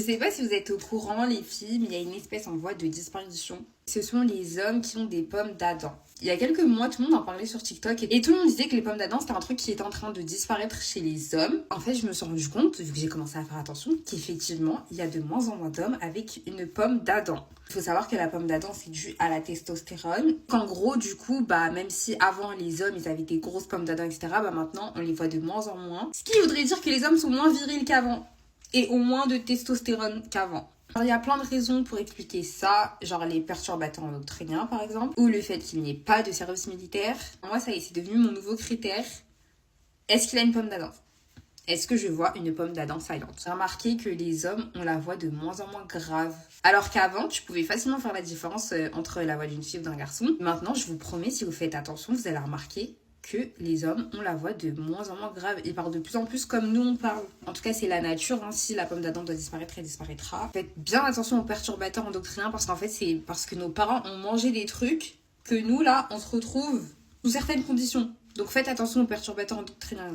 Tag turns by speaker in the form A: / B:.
A: Je sais pas si vous êtes au courant, les filles, mais il y a une espèce en voie de disparition. Ce sont les hommes qui ont des pommes d'Adam. Il y a quelques mois, tout le monde en parlait sur TikTok et tout le monde disait que les pommes d'Adam, c'était un truc qui était en train de disparaître chez les hommes. En fait, je me suis rendu compte, vu que j'ai commencé à faire attention, qu'effectivement, il y a de moins en moins d'hommes avec une pomme d'Adam. Il faut savoir que la pomme d'Adam, c'est dû à la testostérone. Qu'en gros, du coup, même si avant les hommes, ils avaient des grosses pommes d'Adam, etc., maintenant, on les voit de moins en moins. Ce qui voudrait dire que les hommes sont moins virils qu'avant. Et au moins de testostérone qu'avant. Alors, il y a plein de raisons pour expliquer ça, genre les perturbateurs endocriniens par exemple, ou le fait qu'il n'y ait pas de service militaire. Moi, ça y est, c'est devenu mon nouveau critère. Est-ce qu'il a une pomme d'Adam? Est-ce que je vois une pomme d'Adam silente? J'ai remarqué que les hommes, on la voit de moins en moins grave. Alors qu'avant, tu pouvais facilement faire la différence entre la voix d'une fille ou d'un garçon. Maintenant, je vous promets, si vous faites attention, vous allez remarquer que les hommes, on la voit de moins en moins grave. Ils parlent de plus en plus comme nous, on parle. En tout cas, c'est la nature. Si la pomme d'Adam doit disparaître, elle disparaîtra. Faites bien attention aux perturbateurs endocriniens parce qu'en fait, c'est parce que nos parents ont mangé des trucs que nous, là, on se retrouve sous certaines conditions. Donc faites attention aux perturbateurs endocriniens.